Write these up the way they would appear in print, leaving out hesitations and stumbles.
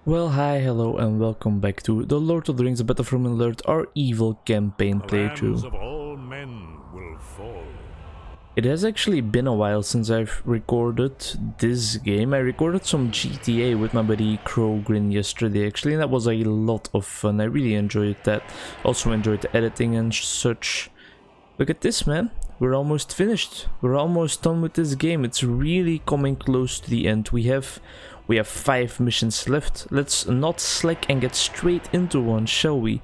Well, hi, hello, and welcome back to the Lord of the Rings: The Battle for Lurtz, our evil campaign playthrough. Of all men will fall. It has actually been a while since I've recorded this game. I recorded some GTA with my buddy Krogrin yesterday, actually, and that was a lot of fun. I really enjoyed that. Also enjoyed the editing and such. Look at this, man. We're almost finished. We're almost done with this game. It's really coming close to the end. We have 5 missions left. Let's not slack and get straight into one, shall we?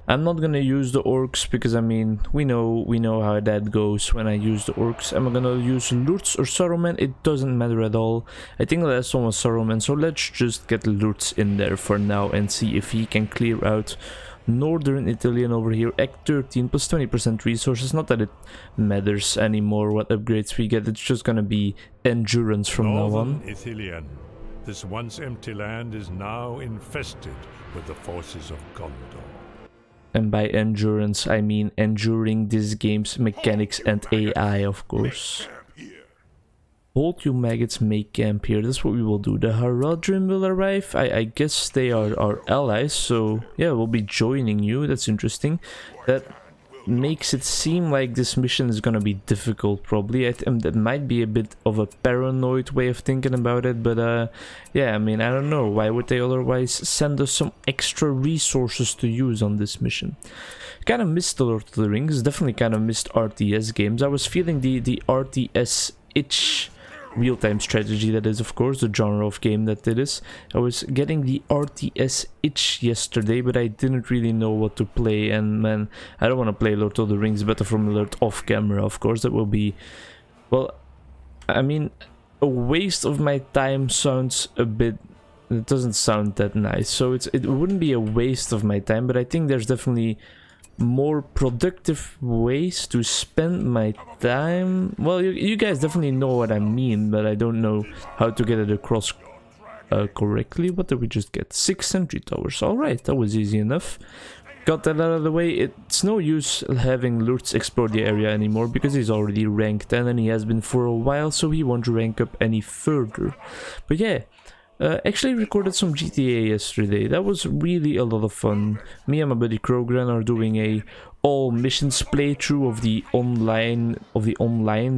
I'm not gonna use the orcs because I mean we know how that goes when I use the orcs. I'm gonna use Lurtz or Saruman, it doesn't matter at all. I think the last one was Saruman, so let's just get Lurtz in there for now and see if he can clear out Northern Italian over here. Act 13 plus 20% resources. Not that it matters anymore what upgrades we get, it's just gonna be endurance from now on. Ithilien. This once empty land is now infested with the forces of Gondor. And by endurance, I mean enduring this game's mechanics and AI, of course. Hold you maggots, make camp here. That's what we will do. The Haradrim will arrive. I guess they are our allies, so yeah, we'll be joining you. That's interesting. That makes it seem like this mission is gonna be difficult, probably. That might be a bit of a paranoid way of thinking about it, but yeah, I mean, I don't know. Why would they otherwise send us some extra resources to use on this mission? Kind of missed the Lord of the Rings, definitely kind of missed RTS games. I was feeling the RTS itch. Real-time strategy, that is, of course, the genre of game that it is. I was getting the RTS itch yesterday, but I didn't really know what to play, and man, I don't want to play Lord of the Rings Battle for Middle-earth off camera, of course. That will be, well, I mean, a waste of my time sounds a bit, it doesn't sound that nice, so it wouldn't be a waste of my time, but I think there's definitely more productive ways to spend my time. Well, you guys definitely know what I mean, but I don't know how to get it across correctly. What did we just get? 6 sentry towers. Alright, that was easy enough. Got that out of the way. It's no use having Lurtz explore the area anymore because he's already ranked 10 and he has been for a while, so he won't rank up any further. But yeah, actually recorded some GTA yesterday. That was really a lot of fun. Me and my buddy Krogran are doing a all missions playthrough of the online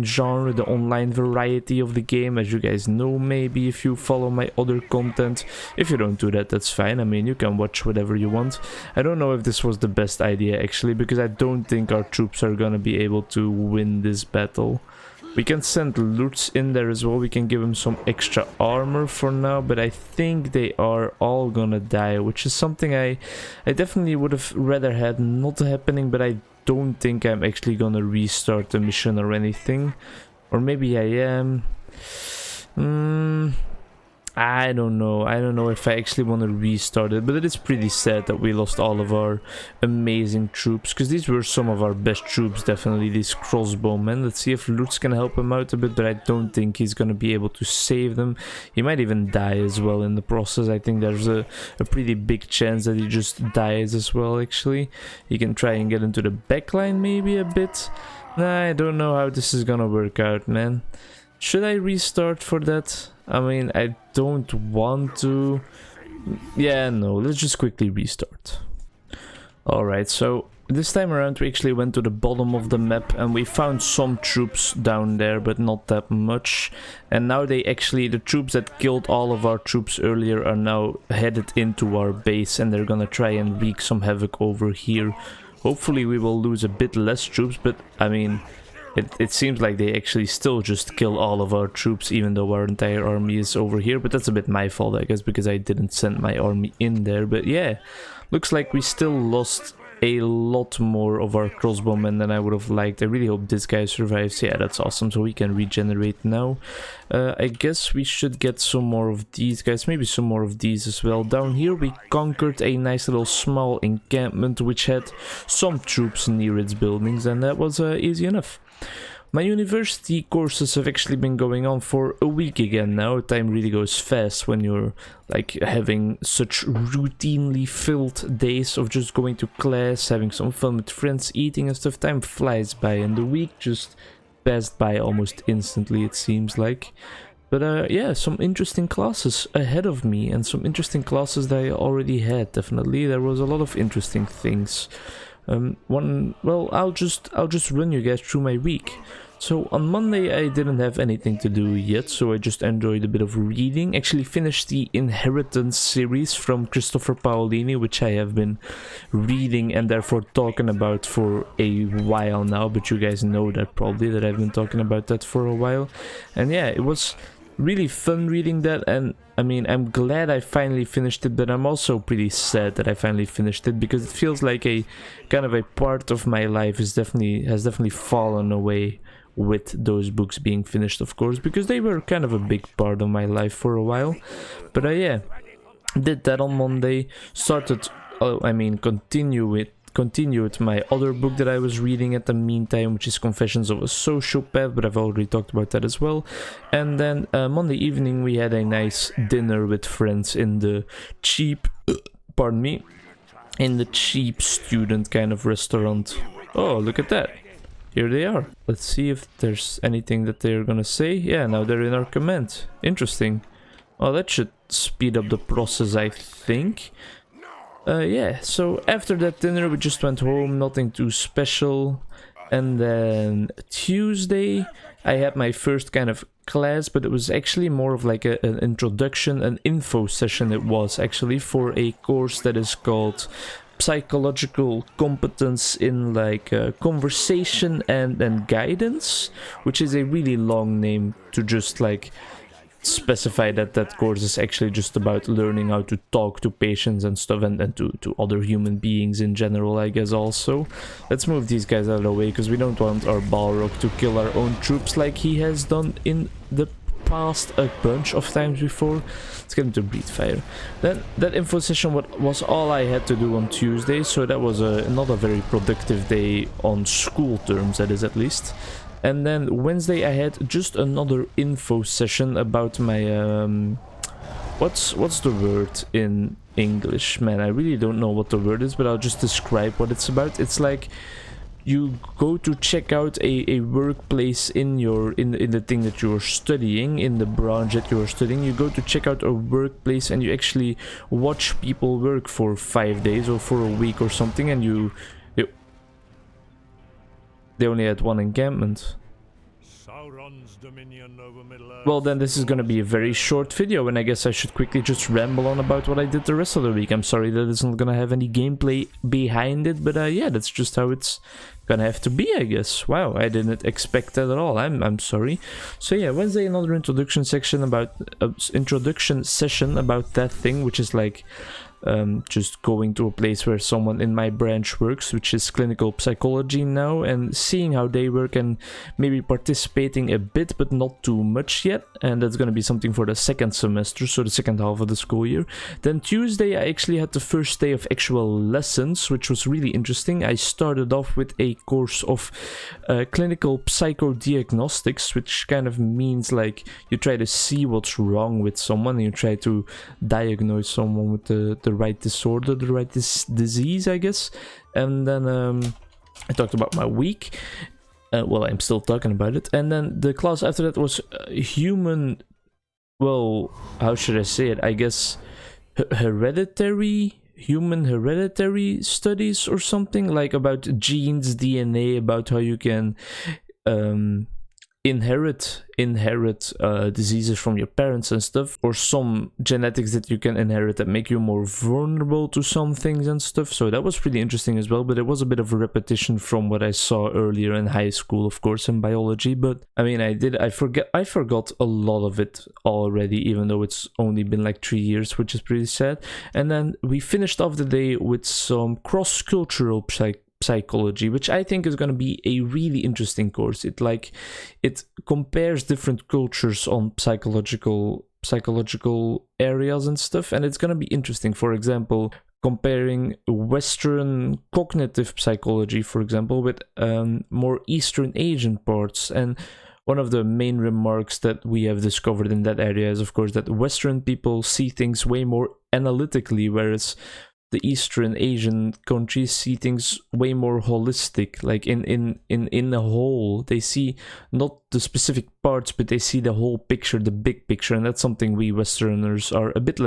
genre, the online variety of the game, as you guys know maybe if you follow my other content. If you don't do that, that's fine. I mean, you can watch whatever you want. I don't know if this was the best idea actually, because I don't think our troops are gonna be able to win this battle. We can send Lurtz in there as well. We can give him some extra armor for now, but I think they are all gonna die, which is something I definitely would have rather had not happening, but I don't think I'm actually gonna restart the mission or anything. Or maybe I am. I don't know. I don't know if I actually want to restart it, but it is pretty sad that we lost all of our amazing troops, because these were some of our best troops, definitely, these crossbowmen. Let's see if Lurtz can help him out a bit, but I don't think he's going to be able to save them. He might even die as well in the process. I think there's a pretty big chance that he just dies as well, actually. He can try and get into the backline maybe a bit. Nah, I don't know how this is going to work out, man. Should I restart for that? I mean, I don't want to. Yeah, no, let's just quickly restart. Alright, so this time around we actually went to the bottom of the map and we found some troops down there, but not that much. And now the troops that killed all of our troops earlier are now headed into our base, and they're gonna try and wreak some havoc over here. Hopefully we will lose a bit less troops, but I mean, it seems like they actually still just kill all of our troops, even though our entire army is over here. But that's a bit my fault, I guess, because I didn't send my army in there. But yeah, looks like we still lost a lot more of our crossbowmen than I would have liked. I really hope this guy survives. Yeah, that's awesome, so we can regenerate now. I guess we should get some more of these guys, maybe some more of these as well. Down here we conquered a nice little small encampment which had some troops near its buildings, and that was easy enough. My university courses have actually been going on for a week again now. Time really goes fast when you're like having such routinely filled days of just going to class, having some fun with friends, eating and stuff. Time flies by and the week just passed by almost instantly, it seems like. But yeah, some interesting classes ahead of me, and some interesting classes that I already had. Definitely, there was a lot of interesting things. Well, I'll just run you guys through my week. So on Monday I didn't have anything to do yet, so I just enjoyed a bit of reading. Actually finished the Inheritance series from Christopher Paolini, which I have been reading and therefore talking about for a while now, but you guys know that probably, that I've been talking about that for a while. And yeah, it was really fun reading that, and I mean, I'm glad I finally finished it, but I'm also pretty sad that I finally finished it, because it feels like a kind of a part of my life has definitely fallen away with those books being finished, of course, because they were kind of a big part of my life for a while. But yeah, did that on Monday, started, continued my other book that I was reading at the meantime, which is Confessions of a Sociopath, but I've already talked about that as well. And then Monday evening we had a nice dinner with friends in the cheap, in the cheap student kind of restaurant. Oh, look at that. Here they are. Let's see if there's anything that they're gonna say. Yeah, now they're in our command. Interesting. Well, that should speed up the process, I think. Yeah, so after that dinner we just went home, nothing too special. And then Tuesday I had my first kind of class, but it was actually more of like an introduction, an info session it was actually, for a course that is called Psychological Competence in like Conversation and Guidance, which is a really long name to just like specify that that course is actually just about learning how to talk to patients and stuff, and to other human beings in general, I guess. Also, let's move these guys out of the way, because we don't want our Balrog to kill our own troops like he has done in the past a bunch of times before. Let's get into breathe fire. Then that info session was all I had to do on Tuesday, so that was not a very productive day on school terms, that is, at least. And then Wednesday I had just another info session about my what's the word in English? Man, I really don't know what the word is, but I'll just describe what it's about. It's like you go to check out a workplace in the thing that you're studying, in the branch that you're studying. You go to check out a workplace and you actually watch people work for 5 days or for a week or something, and they only had one encampment. Well, then this is gonna be a very short video, and I guess I should quickly just ramble on about what I did the rest of the week. I'm sorry that it's not gonna have any gameplay behind it, but yeah, that's just how it's gonna have to be, I guess. Wow, I didn't expect that at all. I'm sorry. So yeah, Wednesday another introduction session about that thing, which is like just going to a place where someone in my branch works, which is clinical psychology now, and seeing how they work and maybe participating a bit but not too much yet. And that's going to be something for the second semester, so the second half of the school year. Then Tuesday I actually had the first day of actual lessons, which was really interesting. I started off with a course of clinical psychodiagnostics, which kind of means like you try to see what's wrong with someone and you try to diagnose someone with the right disorder, the right disease, I guess. And then I talked about my week. Well, I'm still talking about it. And then the class after that was human, well, how should I say it? I guess human hereditary studies or something, like about genes, DNA, about how you can inherit diseases from your parents and stuff, or some genetics that you can inherit that make you more vulnerable to some things and stuff. So that was pretty interesting as well, but it was a bit of a repetition from what I saw earlier in high school, of course, in biology. But I mean, I forgot a lot of it already, even though it's only been like 3 years, which is pretty sad. And then we finished off the day with some cross-cultural psychology, which I think is going to be a really interesting course. It compares different cultures on psychological areas and stuff, and it's going to be interesting. For example, comparing Western cognitive psychology, for example, with more Eastern Asian parts. And one of the main remarks that we have discovered in that area is, of course, that Western people see things way more analytically, whereas the Eastern Asian countries see things way more holistic, like in the whole. They see not the specific parts, but they see the whole picture, the big picture, and that's something we Westerners are a bit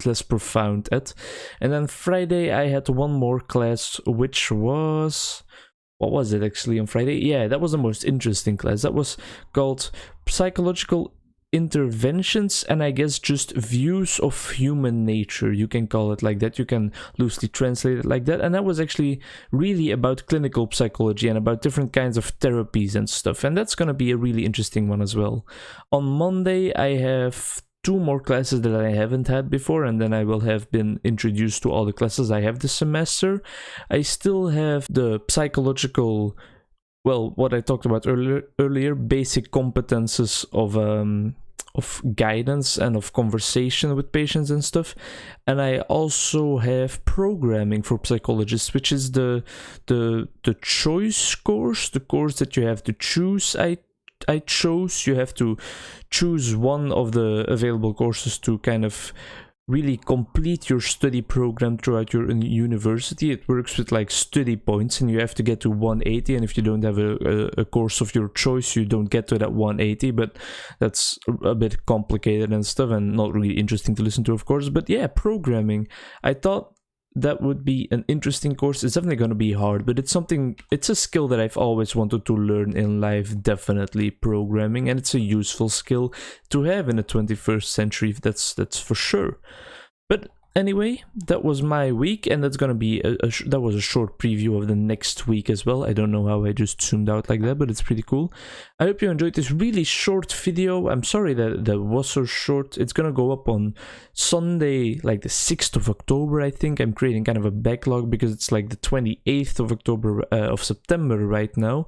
less profound at. And then Friday I had one more class, which was, what was it actually on Friday? Yeah, that was the most interesting class. That was called Psychological Interventions, and I guess just views of human nature. You can call it like that, you can loosely translate it like that. And that was actually really about clinical psychology and about different kinds of therapies and stuff, and that's gonna be a really interesting one as well. On Monday I have 2 more classes that I haven't had before, and then I will have been introduced to all the classes I have this semester. I still have the psychological, well, what I talked about earlier, basic competences of guidance and of conversation with patients and stuff. And I also have programming for psychologists, which is the choice course, the course that you have to choose. I chose, you have to choose one of the available courses to kind of really complete your study program throughout your university. It works with like study points, and you have to get to 180, and if you don't have a course of your choice, you don't get to that 180, but that's a bit complicated and stuff, and not really interesting to listen to, of course. But yeah, programming, I thought that would be an interesting course. It's definitely going to be hard, but it's a skill that I've always wanted to learn in life, definitely, programming, and it's a useful skill to have in the 21st century, that's for sure. But anyway, that was my week, and that's gonna be that was a short preview of the next week as well. I don't know how I just zoomed out like that, but it's pretty cool. I hope you enjoyed this really short video. I'm sorry that was so short. It's gonna go up on Sunday, like the 6th of October, I think. I'm creating kind of a backlog because it's like the 28th of October, of September right now.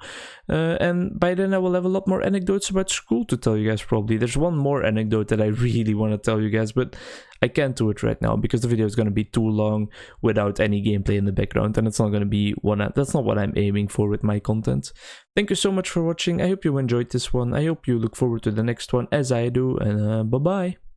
And by then I will have a lot more anecdotes about school to tell you guys, probably. There's one more anecdote that I really want to tell you guys, but I can't do it right now because the video is going to be too long without any gameplay in the background, and it's not going to be that's not what I'm aiming for with my content. Thank you so much for watching. I hope you enjoyed this one. I hope you look forward to the next one as I do, and bye bye.